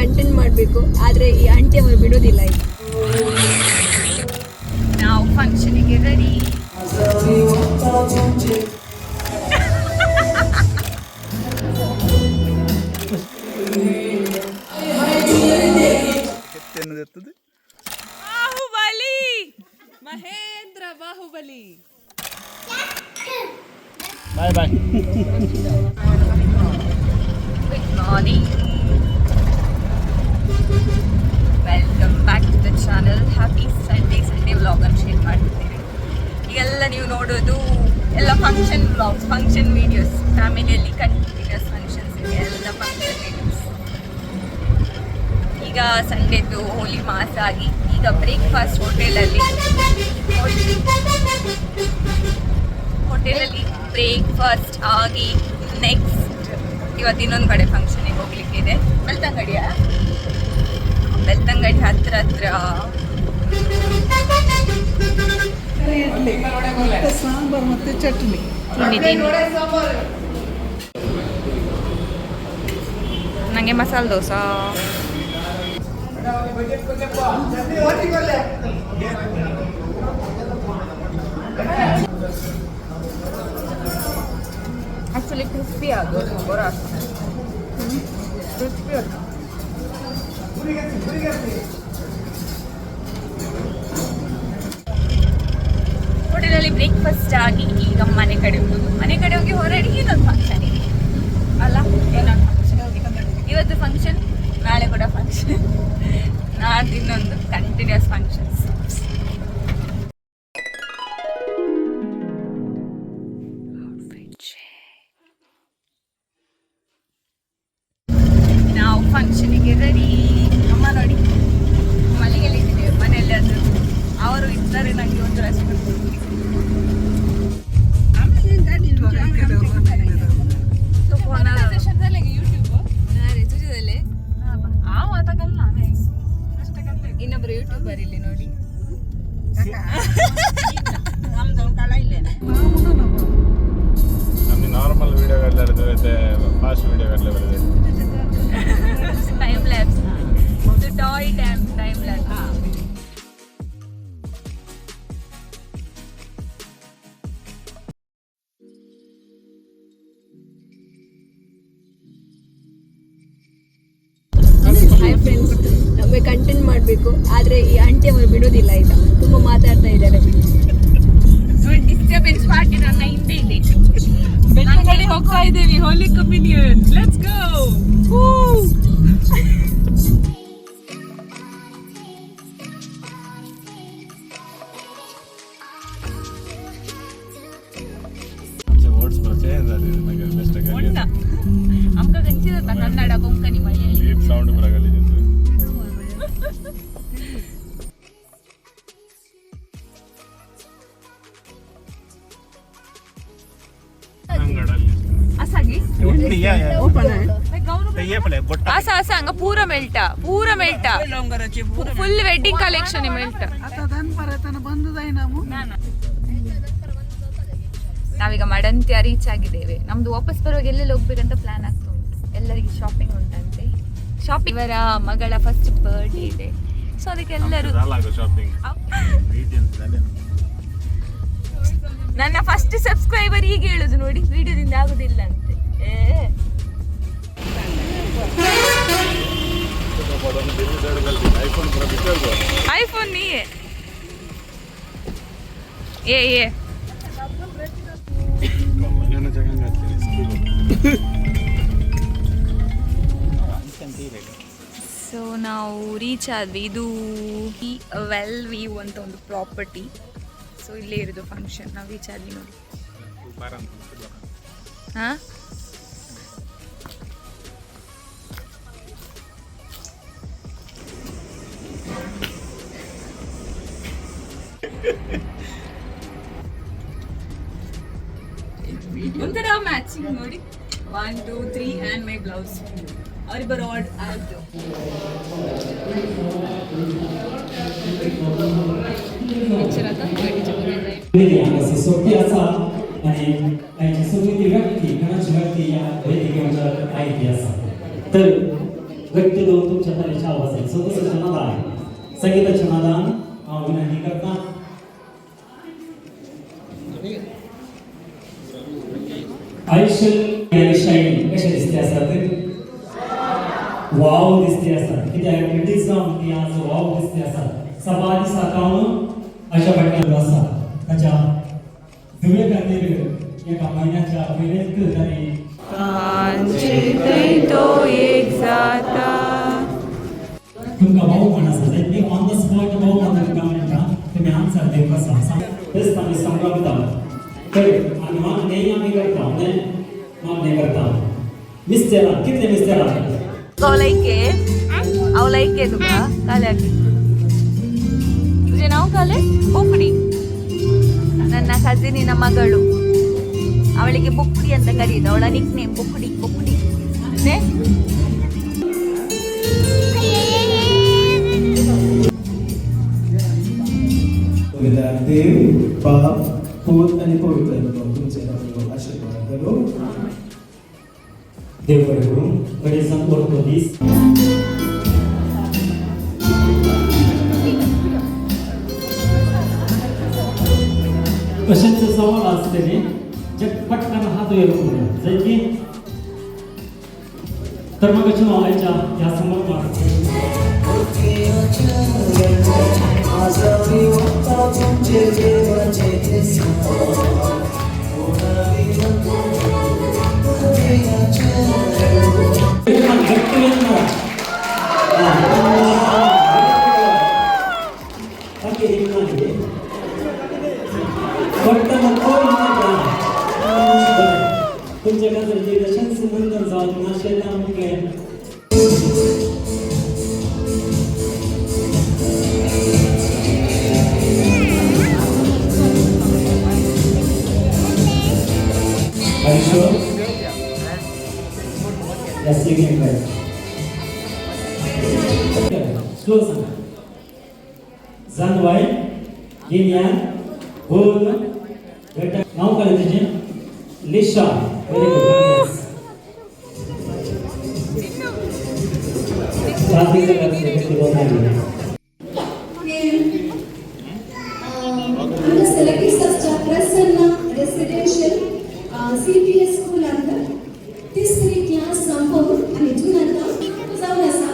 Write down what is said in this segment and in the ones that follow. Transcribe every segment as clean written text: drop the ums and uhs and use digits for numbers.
Content ಮಾಡಬೇಕು, ಆದರೆ ಈ ಆಂಟಿ ಅವರು ಬಿಡೋದಿಲ್ಲ. ಈಗ ನಾವು ಫಂಕ್ಷನಿಗೆ ready. Baahubali, Mahendra Baahubali. Bye bye. Good morning, welcome back to the channel. Happy Sunday vlog ಅನ್ನು ಶೇರ್ ಮಾಡ್ತಿದ್ದೀವಿ. ಈಗೆಲ್ಲ ನೀವು ನೋಡೋದು ಎಲ್ಲ ಫಂಕ್ಷನ್ ವ್ಲಾಗ್ಸ್, ಫಂಕ್ಷನ್ ವೀಡಿಯೋಸ್, ಫ್ಯಾಮಿಲಿಯಲ್ಲಿ ಕಂಟಿನ್ಯೂಸ್ ಫಂಕ್ಷನ್ಸ್ ಇದೆ, ಎಲ್ಲ ಫಂಕ್ಷನ್ ವೀಡಿಯೋಸ್. ಈಗ ಸಂಡೇದು ಹೋಲಿ ಮಾಸ ಆಗಿ ಈಗ ಬ್ರೇಕ್ಫಾಸ್ಟ್ ಹೋಟೆಲಲ್ಲಿ ಬ್ರೇಕ್ಫಾಸ್ಟ್ ಆಗಿ ನೆಕ್ಸ್ಟ್ ಇವತ್ತು ಇನ್ನೊಂದು ಕಡೆ ಫಂಕ್ಷನಿಗೆ ಹೋಗ್ಲಿಕ್ಕಿದೆ. ಬೆಳ್ತಂಗಡಿ ಹತ್ರ ಸಾಂಬಾರ್ ಮತ್ತೆ ಚಟ್ನಿ ನನಗೆ ಮಸಾಲೆ ದೋಸೆ. ಆ್ಯಕ್ಚುಲಿ ಕ್ರಿಸ್ಪಿ ಅದು ಕ್ರಿಸ್ಪಿ ಅದು. ಹೋಟೆಲಲ್ಲಿ ಬ್ರೇಕ್ಫಾಸ್ಟ್ ಆಗಿ ಈಗ ಮನೆ ಕಡೆ ಹೋಗೋದು. ಮನೆ ಕಡೆ ಹೋಗಿ ಹೊರಡಿ ಇನ್ನೊಂದು ಫಂಕ್ಷನ್ ಇದೆ ಅಲ್ಲ, ಇನ್ನೊಂದು ಫಂಕ್ಷನ್. ಇವತ್ತು ಫಂಕ್ಷನ್, ನಾಳೆ ಕೂಡ ಫಂಕ್ಷನ್, ನಾಡ್ದು ಇನ್ನೊಂದು ಕಂಟಿನ್ಯೂಸ್ ಫಂಕ್ಷನ್ಸ್. ನಾವು ಫಂಕ್ಷನಿಗೆ ರೆಡಿ. ಅಮ್ಮ ನೋಡಿ, ಮಲ್ಲಿಗೆಲ್ಲ ಇಟ್ಟಿದ್ದೇವೆ ಮನೆಯಲ್ಲಿ. ಅದು ಅವರು ಇದ್ದಾರೆ, ನನಗೆ ಒಂದು ರೆಸ್ಪೆಕ್ಟ್. ಇನ್ನೊಬ್ರು ಯೂಟ್ಯೂಬರ್ ಇಲ್ಲಿ ನೋಡಿ. ನಮಗೆ ನಾರ್ಮಲ್ ವಿಡಿಯೋಗಳೆಲ್ಲ ಇರುತ್ತೆ, ಫಾಸ್ಟ್ ವಿಡಿಯೋಗಳೆಲ್ಲ ಬರುತ್ತೆ. ಟೈಮ್ ಲ್ಯಾಬ್ಸ್, ಇದು toy time labs. Hi friends, ನಮಗೆ ಕಂಟೆಂಟ್ ಮಾಡಬೇಕು, ಆದರೆ ಈ ಆಂಟಿ ಅವರು ಬಿಡೋದಿಲ್ಲ. ಈಗ ತುಂಬ ಮಾತಾಡ್ತಾ ಇದ್ದಾರೆ. ಡಿಸ್ಟರ್ಬೆನ್ಸ್ ಪಾರ್ಟಿ ನನ್ನ ಹಿಂದೆ ಇದೆ. ಬೆಳ್ತಂಗಡಿ ಹೋಗ್ತಾ ಇದ್ದೇವೆ, ಹೋಲಿ ಕಮ್ಯುನಿಯನ್. Let's go. ವರ್ಡ್ಸ್ ಬರುತ್ತೆ ನನಗೆ ಬೆಸ್ಟ್ ಆಗಿ. ಅಮ್ಕ ಗಂಚಿದ ಕನ್ನಡ ಕೊಂಕಣಿ ಮಲಯಾಳಿ ಡೀಪ್ ಸೌಂಡ್ ಬರಗಲಿದೆ. ಅಸಾಗಿ ಅಸ ಅಸ ಹಂಗ ಪೂರ ಮೆಲ್ಟ ಫುಲ್ ವೆಡ್ಡಿಂಗ್ ಕಲೆಕ್ಷನ್ ಮೆಲ್ಟ. ನಾವೀಗ ಮಡಂತ್ಯ ರೀಚ್ ಆಗಿದ್ದೇವೆ. ನಮ್ದು ವಾಪಸ್ ಬರುವಾಗ ಎಲ್ಲೆಲ್ಲಿ ಹೋಗ್ಬೇಕಂತ ಪ್ಲಾನ್ ಆಗ್ತಾ ಉಂಟು. ಎಲ್ಲರಿಗೆ ಶಾಪಿಂಗ್ ಉಂಟಂತೆ. ಶಾಪಿಂಗ್ ಇವರ ಮಗಳ ಫಸ್ಟ್ ಬರ್ಡೇ ಇದೆ, ಸೊ ಅದಕ್ಕೆ ಎಲ್ಲರೂ ನನ್ನ ಫಸ್ಟ್ ಸಬ್ಸ್ಕ್ರೈಬರ್ ಈಗ ಹೇಳುದು ನೋಡಿ, ವಿಡಿಯೋದಿಂದ ಆಗುದಿಲ್ಲ ಅಂತೆ. ಐಫೋನ್ ನೀ ಏ ಸೊ ನಾವು ರೀಚ್ ಆದ್ವಿ. ಇದು ಈ ವೆಲ್ ವ್ಯೂ ಅಂತ ಒಂದು ಪ್ರಾಪರ್ಟಿ. ಸೊ ಇಲ್ಲೇ ಇರೋದು ಫಂಕ್ಷನ್. ನಾವು ರೀಚ್ ಆದ್ವಿ ನೋಡಿ. ಹಾಂ, ಒಂಥರ ಮ್ಯಾಚಿಂಗ್ ನೋಡಿ. 1 2 3 ಆ್ಯಂಡ್ ಮೈ ಬ್ಲೌಸ್. ಅವರಿಬ್ಬರು ಆರ್ಡ್ ಆಯಿತು. anche se piazza ai sovriti gatti kana chagati ya vedike manja ai piazza तर व्यक्ती दोन तुमच्या तऱ्हेच्या आवाज आहे सदस्याचं नाद आहे संगीताचे नादान विनंती करता आयुष्य शाईन कशा दिसते असतात वाव दिसते असतात किती ऍक्टिव्हिटीज जाऊन ती आज वाव दिसते असतात सभादी साकावून अशा प्रकारे असतात त्याच्या दिव्य खातीर एका महिन्याच्या पयलेच तारीख तो एक जाता तुमका भाऊ म्हण आसा मी ऑन द स्पॉट भाऊ म्हणून तुमका म्हणटा तुम्ही आन्सर देव कसा तेच आम्ही संभवता तर आम्ही मान नाही आम्ही करता ने मान नाही करता मिस्टेरा कितने मिस्टेरा ಅವಲೈಕೆ तुका काले तुझे नाव काले ಪುಪ್ಪಡಿ ನನ್ನ ಕಜಿನಿನ ಮಗಳು ಅವಳಿಗೆ ಪುಪ್ಪಡಿ ಅಂತ ಕರೀದು ಅವಳ ನಿಕ್ ನೇಮ್ ಪುಪ್ಪಡಿ ಪುಪ್ಪಡಿ देव बाप पूत आणि पवित्र तुमचे आशीर्वाद करो देवकडून कडे संपर्क दिस अशांचे सवाल असते जग पटकन हात येऊन जाय की तर मग व्हायच्या या समोर तुमच्या घरात नंतर जाऊन नाश्याला म्हटले Are you sure? Yes, you can go. Slow सांगा. जानवाय, गिन्यान, गोल, बेटा नाव काय तुझे? लिशा. Very good. साथी से करते हैं तो नहीं. आम्ही सेलेक्टिव्ह सबच्या प्रसन्न रेसिडेन्शियल CPS स्कूल अंदर तिसरी क्लास संपवून आणि जुनांना जाऊन असा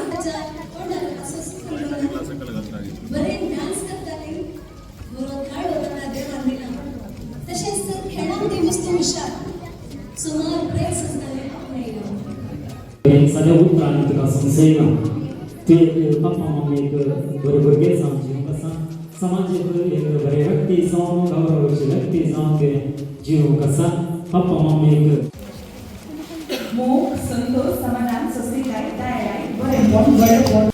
बरे डान्स करताले बरो खेळ होताना देवान दिला तसेच तर खेळामध्ये मस्त हुशार सुमार प्राइस असताले आपण सगळ्या उत्तरांनी तुका समजयना ते पप्पा मम्मी बरोबर घे समजून कसा समाज एक बरे व्यक्ती जाऊन गौरवाची व्यक्ती जाऊन ते जीव कसा पप्पा मम्मी मोग संतोष समाधान सस्तीकाय दयाळाय बरे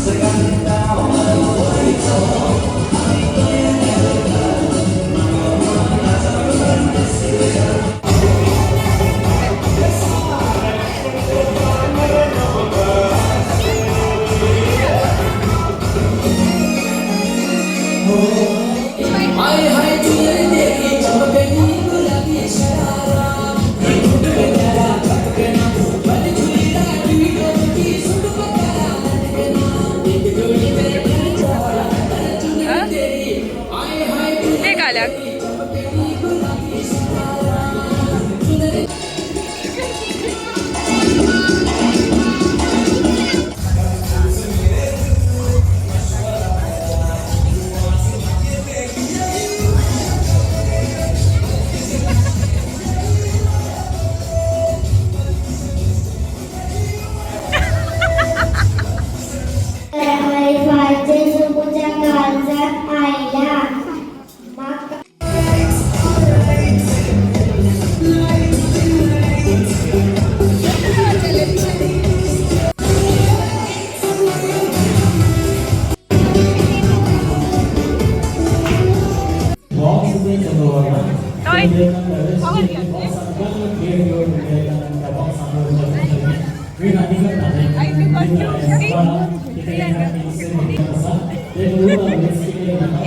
Saya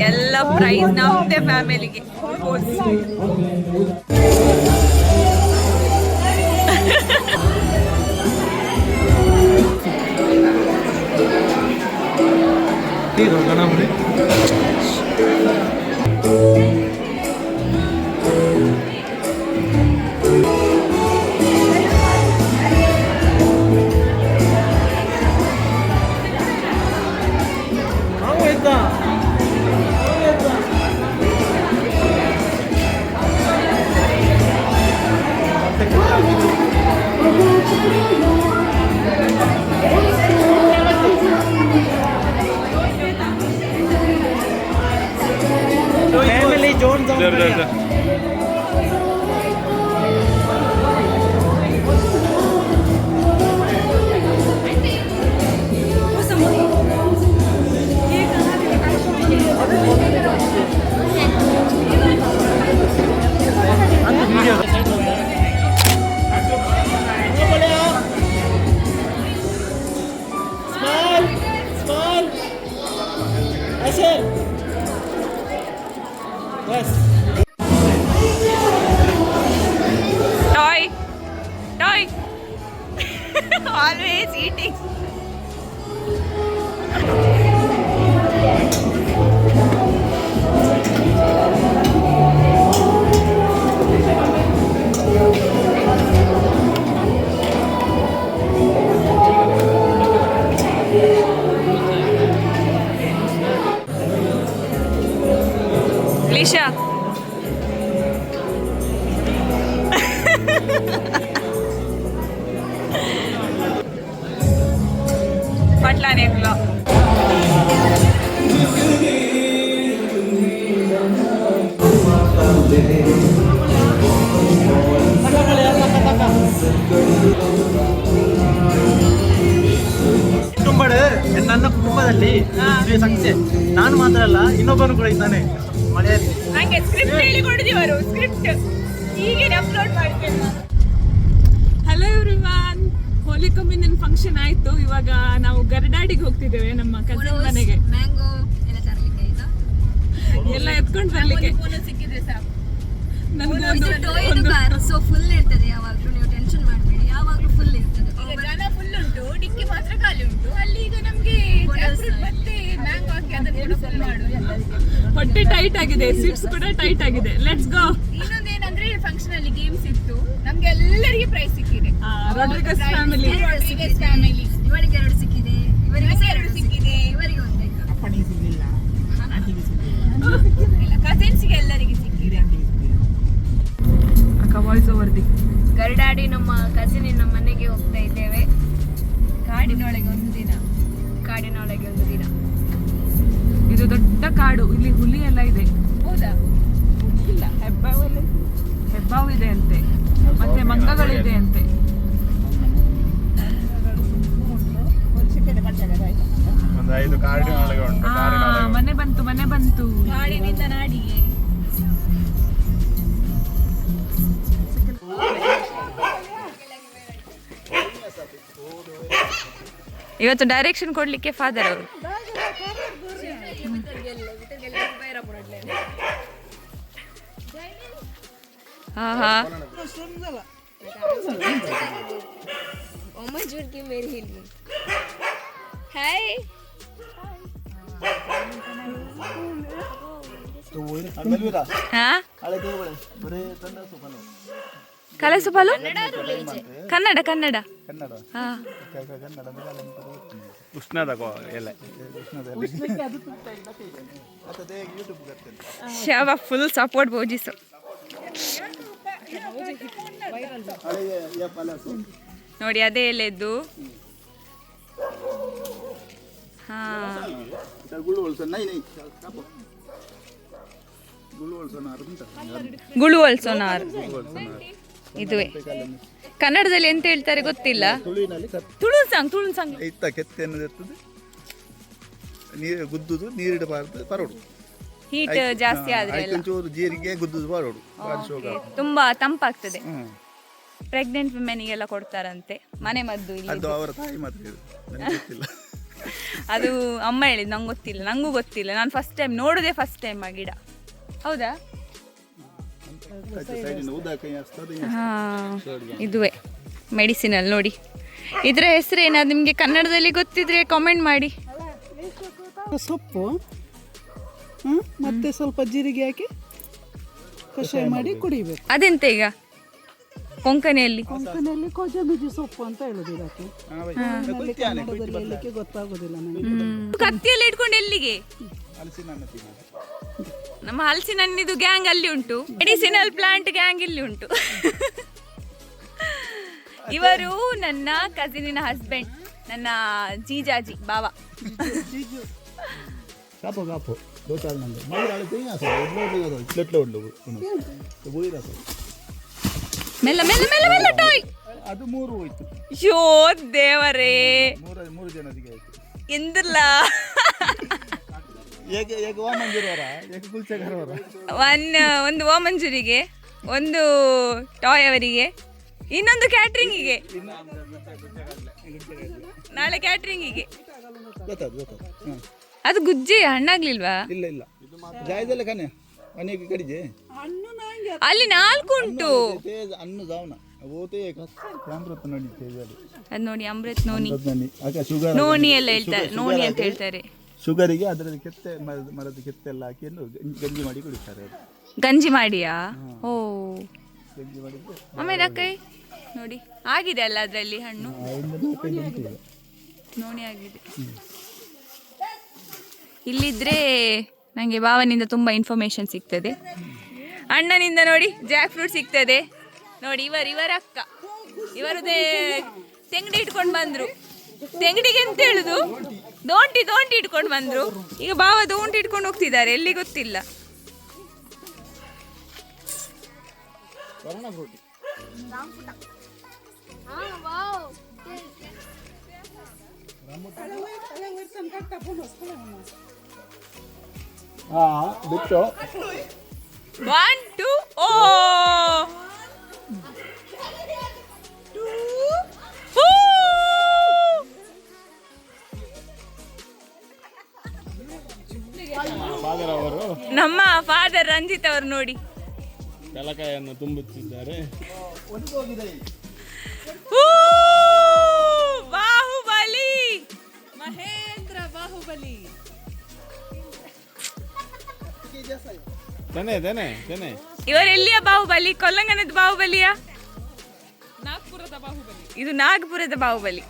ಎಲ್ಲ ಪ್ರೈಸ್ ನಮ್ದೇ ಫ್ಯಾಮಿಲಿಗೆ. Family zone Toy. Always eating. Lisha. Patla Nebula. ನನ್ನ ಕುಟುಂಬದಲ್ಲಿ ಸಂಸ್ಥೆ ನಾನು ಮಾತ್ರ ಅಲ್ಲ ಇನ್ನೊಬ್ಬನು ಕೂಡ ಇದ್ದಾನೆ ಮಳೆಯಲ್ಲಿ. ನಂಗೆ ಸ್ಕ್ರಿಪ್ಟ್ ಹೇಳಿಕೊಡಿದವರು ಸ್ಕ್ರಿಪ್ಟ್ ಹೀಗೆ ಅಪ್ಲೋಡ್ ಮಾಡ್ತೇನೆ ನಾನು. ಹಲೋ ಎವ್ರಿವನ್, ಹೋಲಿ ಕಮ್ಯುನಿಯನ್ ಫಂಕ್ಷನ್ ಆಯ್ತು. ಇವಾಗ ನಾವು ಗರಡಾಡಿಗೆ ಹೋಗ್ತಿದ್ದೇವೆ ನಮ್ಮ ಕಸಿನ್ ಮನೆಗೆ. ಮ್ಯಾಂಗೋ ಎಲ್ಲ ತರಲಿಕ್ಕೆ ಆಯ್ತಾ? ಎಲ್ಲ ಎತ್ಕೊಂಡು ಬರ್ಲಿಕ್ಕೆ ಸಿಕ್ಕಿದ್ರೆ ಸಾಕು. ನನ್ಗೊಂದು ಕಾರ್ ಸೊ ಫುಲ್ ಇರ್ತದೆ ಯಾವಾಗ್ಲೂ, ನೀವು ಟೆನ್ಷನ್ ಮಾಡಬೇಡಿ, ಯಾವಾಗ್ಲೂ ಫುಲ್ ಇರ್ತದೆ. ಜನ ಫುಲ್ ಉಂಟು, ಡಿಕ್ಕಿ ಮಾತ್ರ ಖಾಲಿ ಉಂಟು. ಅಲ್ಲಿ ಈಗ ನಮ್ಗೆ ಮತ್ತೆ ಮ್ಯಾಂಗೋ ಹಾಕಿ ಅದನ್ನು ಫುಲ್ ಮಾಡು. ಹೊಟ್ಟೆ ಟೈಟ್ ಆಗಿದೆ, ಸೀಟ್ಸ್ ಕೂಡ ಟೈಟ್ ಆಗಿದೆ. Let's go. ಇನ್ನೊಂದೇನಂದ್ರೆ ಫಂಕ್ಷನ್ ಅಲ್ಲಿ ಗೇಮ್ಸ್ ಇತ್ತು, ನಮ್ಗೆ ಎಲ್ಲರಿಗೆ ಪ್ರೈಸ್ ಸಿಕ್ಕಿದೆ. ರೋಡ್ರಿಗಸ್ ಫ್ಯಾಮಿಲಿ ಇವರಿಗೆ 2 ಸಿಕ್ಕಿದೆ, ಇವರಿಗೆ 2 ಸಿಕ್ಕಿದೆ, ಇವರಿಗೆ 1 ಕಸಿನ್ಸ್ಗೆ ಎಲ್ಲರಿಗೆ ಸಿಕ್ಕಿದೆ. ಅಕ್ಕ ವಾಯ್ಸ್ ಓವರ್ ದಿ. ಗರಡಾಡಿ ನಮ್ಮ ಕಸಿನ್ ನಮ್ಮ ಮನೆಗೆ ಹೋಗ್ತಾ ಇದ್ದೇವೆ. ಕಾಡಿನೊಳಗೆ ಒಂದು ದಿನ. ಇದು ದೊಡ್ಡ ಕಾಡು, ಇಲ್ಲಿ ಹುಲಿ ಎಲ್ಲ ಇದೆ. ಹೌದಾ? ಇಲ್ಲ, ಹೆಬ್ಬಾವು ಇದೆ ಅಂತೆ, ಮತ್ತೆ ಮಂಗಗಳಿದೆ ಅಂತೆ. ಒಂದು 5 ಕಾಡಿನೊಳಗೆ ಉಂಟು. ಮನೆ ಬಂತು ಕಾಡಿನಿಂದ ನಾಡಿಗೆ. ಇವತ್ತು ಡೈರೆಕ್ಷನ್ ಕೊಡ್ಲಿಕ್ಕೆ ಫಾದರ್ ಅವರು. ಕಲೆ ಸುಪಾಲು ಕನ್ನಡ ಉಷ್ಣದ ಎಲೆ ಶಾವ ಫುಲ್ ಸಪೋರ್ಟ್ ಬೋಜಿಸು. ನೋಡಿ ಅದೇ ಎಲೆದ್ದು. ಹಾ, ಗುಳುವಲ್ ಸೋನಾರ್ ಇದುವೇ. ಕನ್ನಡದಲ್ಲಿ ಎಂತ ಹೇಳ್ತಾರೆ ಗೊತ್ತಿಲ್ಲ. ತುಳು ಸಾಂಗ್ ಇತ್ತ ಕೆತ್ತೆಯನ್ನು ಇರ್ತದೆ, ನೀರು ಗುದ್ದುದು, ನೀರಿಡಬಾರ್ದು, ಪರೋಡು. ಹೀಟ್ ಜಾಸ್ತಿ ಆದ್ರೆ ಒಂಚೂರು ಜೀರಿಗೆ ಗುದ್ದುದು, ಪರೋಡು. ತುಂಬಾ ತಂಪಾಗ್ತದೆ. ಪ್ರೆಗ್ನೆಂಟ್ ವಿಮೆನಿಗೆಲ್ಲ ಕೊಡ್ತಾರಂತೆ ಮನೆ ಮದ್ದು ಅದು ಇಲ್ಲಿ. ಅವರ ತಾಯಿ ಮಾತ್ರ ಹೇಳು, ನನಗೆ ಗೊತ್ತಿಲ್ಲ. ಅದು ಅಮ್ಮ ಹೇಳಿದ್, ನಂಗೆ ಗೊತ್ತಿಲ್ಲ, ನನಗೂ ಗೊತ್ತಿಲ್ಲ. ನಾನು ಫಸ್ಟ್ ಟೈಮ್ ನೋಡೋದೇ ಫಸ್ಟ್ ಟೈಮ್ ಆ ಗಿಡ. ಹೌದಾ? ಸೈಡಿನ ಉದ್ದ ಕೈ ಹಚ್ತದೆ. ಹಾಂ, ಇದುವೇ ಮೆಡಿಸಿನಲ್ ನೋಡಿ. ಇದರ ಹೆಸರೇನಾದ್ರು ನಿಮಗೆ ಕನ್ನಡದಲ್ಲಿ ಗೊತ್ತಿದ್ರೆ ಕಾಮೆಂಟ್ ಮಾಡಿ. ಸೊಪ್ಪು ಮತ್ತೆ ಸ್ವಲ್ಪ ಜೀರಿಗೆ ಹಾಕಿ ಕಷಾಯ ಮಾಡಿ ಕುಡಿಬೇಕು. ಅದೆಂತ ಈಗ ಕೊಂಕಣಿಯಲ್ಲಿ? ಕೊಂಕಣಿಯಲ್ಲಿ ಕೊಜಂಬಿಜಿ ಸೊಪ್ಪು ಅಂತ ಹೇಳುದು ಇದಕ್ಕೆ. ಕನ್ನಡದಲ್ಲಿ ಹೇಳಲಿಕ್ಕೆ ಗೊತ್ತಾಗುದಿಲ್ಲ ನನಗೆ. ಕತ್ತಿಯಲ್ಲಿ ಇಟ್ಕೊಂಡು ಎಲ್ಲಿಗೆ? ಹಲಸಿನ ಹಣ್ಣು ತಿನ್ನೋದು. ನಮ್ಮ ಹಲಸಿನ ಹಣ್ಣಿದು ಗ್ಯಾಂಗ್ ಅಲ್ಲಿ ಉಂಟು, ಮೆಡಿಸಿನಲ್ ಪ್ಲಾಂಟ್ ಗ್ಯಾಂಗ್ ಇಲ್ಲಿ ಉಂಟು. ಇವರು ನನ್ನ ಕಸಿನಿನ ಹಸ್ಬೆಂಡ್, ನನ್ನ ಜೀಜಾಜಿ ಬಾವ. ಕಾಪು ಕಾಪು ದೋತಾಲ್ ನಂದು ಮೈರ್ ಆಳ್ತೆ ಅಸಲ ಇಡ್ಲೋ ಇಟ್ಲೆಟ್ಲೆ ಉಡ್ಲು ಬೋಯಿರ ಅಸಲ ಮೆಲ್ಲ ಮೆಲ್ಲ ಮೆಲ್ಲ ಮೆಲ್ಲ ಟಾಯ್. ಅದು 3 ಹೋಯ್ತು. ಯೋ ದೇವರೇ, 3 ಜನರಿಗೆ ಆಯ್ತು. ಎಂದಿಲ್ಲ. ಏಕ ವಾಮಂಜುರವರ ಏಕ ಕುಲ್ಚೆಗರವರ ಒಂದು ಓಮಂಜೂರಿಗೆ, ಒಂದು ಟಾಯ್ ಅವರಿಗೆ, ಇನ್ನೊಂದು ಕ್ಯಾಟ್ರಿಂಗಿಗೆ. ನಾಳೆ ಕ್ಯಾಟ್ರಿಂಗಿಗೆ. ಗೊತ್ತಾಯ್ತು. ಅದು ಗುಜ್ಜೆ ಹಣ್ಣಾಗ್ಲಿಲ್ವಾ? ಇಲ್ಲ ಇಲ್ಲ ಜಾಯದಲ್ಲ ಕನೆ ಮನೆಗೆ ಕಡಿಜೆ ಅಲ್ಲಿ 4 ಉಂಟು. ಅನ್ನು ಜಾವನ ಓತೆ ಅಮೃತ ನೋಡಿ ಅದು ನೋಡಿ, ಅಮೃತ್ ನೋನಿ, ಶುಗರ್ ನೋನಿ ಎಲ್ಲ ಹೇಳ್ತಾರೆ, ನೋನಿ ಅಂತ ಹೇಳ್ತಾರೆ. ಶುಗರಿಗೆ ಅದರಲ್ಲಿ ಕೆತ್ತೆ ಮರದ ಕೆತ್ತೆ ಎಲ್ಲ ಹಾಕಿ ಗಂಜಿ ಮಾಡಿ ಕುಡಿತಾರೆ. ಗಂಜಿ ಮಾಡಿಯಾ? ಓ, ಗಂಜಿ ಮಾಡಿದ್ರೆ ಆಮೇಲೆ ಅಕ್ಕೈ ನೋಡಿ ಆಗಿದೆ ಅಲ್ಲ ಅದರಲ್ಲಿ ಹಣ್ಣು, ನೋಣಿ ಆಗಿದೆ. ಇಲ್ಲಿದ್ರೆ ನನಗೆ ಭಾವನಿಂದ ತುಂಬ ಇನ್ಫಾರ್ಮೇಶನ್ ಸಿಗ್ತದೆ, ಅಣ್ಣನಿಂದ ನೋಡಿ ಜಾಕ್ ಫ್ರೂಟ್ ಸಿಗ್ತದೆ ನೋಡಿ. ಇವರ ಅಕ್ಕ, ಇವರದೇ ತೆಂಗಡಿ ಇಟ್ಕೊಂಡು ಬಂದರು. ತೆಂಗಡಿಗೆ ಅಂತ ಹೇಳುದು ದೋಂಟಿ ಇಟ್ಕೊಂಡು ಬಂದರು. ಈಗ ಭಾವ ದೋಂಟಿ ಇಟ್ಕೊಂಡು ಹೋಗ್ತಿದ್ದಾರೆ, ಎಲ್ಲಿ ಗೊತ್ತಿಲ್ಲ. ಬಿಟ್ಟು 1 2 ಓ ಫಾದರ್ ಅವರು, ನಮ್ಮ ಫಾದರ್ ರಂಜಿತ್ ಅವರು ನೋಡಿ ಕಲಕಾಯನ್ನು ತುಂಬುತ್ತಿದ್ದಾರೆ. ಬಾಹುಬಲಿ, ಮಹೇಂದ್ರ ಬಾಹುಬಲಿ. ತೆನೆ ಇವರೆಲ್ಲಿಯ ಬಾಹುಬಲಿ? ಕೊಲ್ಲಂಗನದ ಬಾಹುಬಲಿಯಾ? ನಾಗ್ಪುರದ ಬಾಹುಬಲಿ. ಇದು ನಾಗಪುರದ ಬಾಹುಬಲಿ.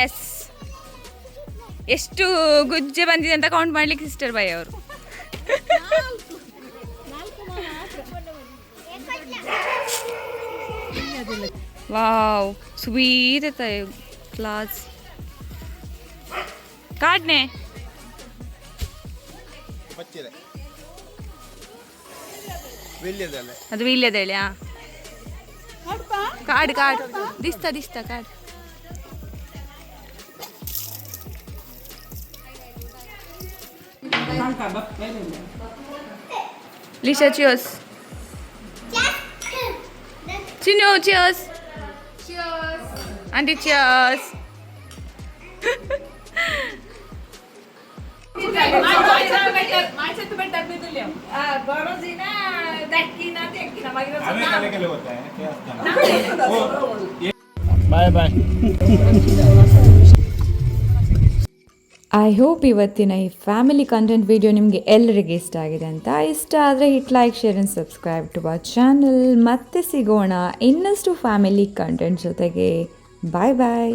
ಎಸ್, ಎಷ್ಟು ಗುಜ್ಜೆ ಬಂದಿದೆ ಅಂತ ಕೌಂಟ್ ಮಾಡ್ಲಿಕ್ಕೆ ಸಿಸ್ಟರ್ ಬಾಯ್ ಅವರು. वाव स्वीट येत आहे ग्लास काढणे ಅದು ವೀಳ್ಯದೆಲೆ. ಕಾಡ್ ದಿಸ್ತಾ ಕಾಡ್. Lisha, cheers. Chino, cheers. Cheers. Auntie, cheers. Bye bye. I hope ಇವತ್ತಿನ ಈ ಫ್ಯಾಮಿಲಿ ಕಂಟೆಂಟ್ ವಿಡಿಯೋ ನಿಮಗೆ ಎಲ್ಲರಿಗೆ ಇಷ್ಟ ಆಗಿದೆ ಅಂತ. ಇಷ್ಟ ಆದರೆ hit like, share and subscribe to our channel. ಮತ್ತೆ ಸಿಗೋಣ ಇನ್ನಷ್ಟು ಫ್ಯಾಮಿಲಿ ಕಂಟೆಂಟ್ ಜೊತೆಗೆ. ಬಾಯ್ ಬಾಯ್.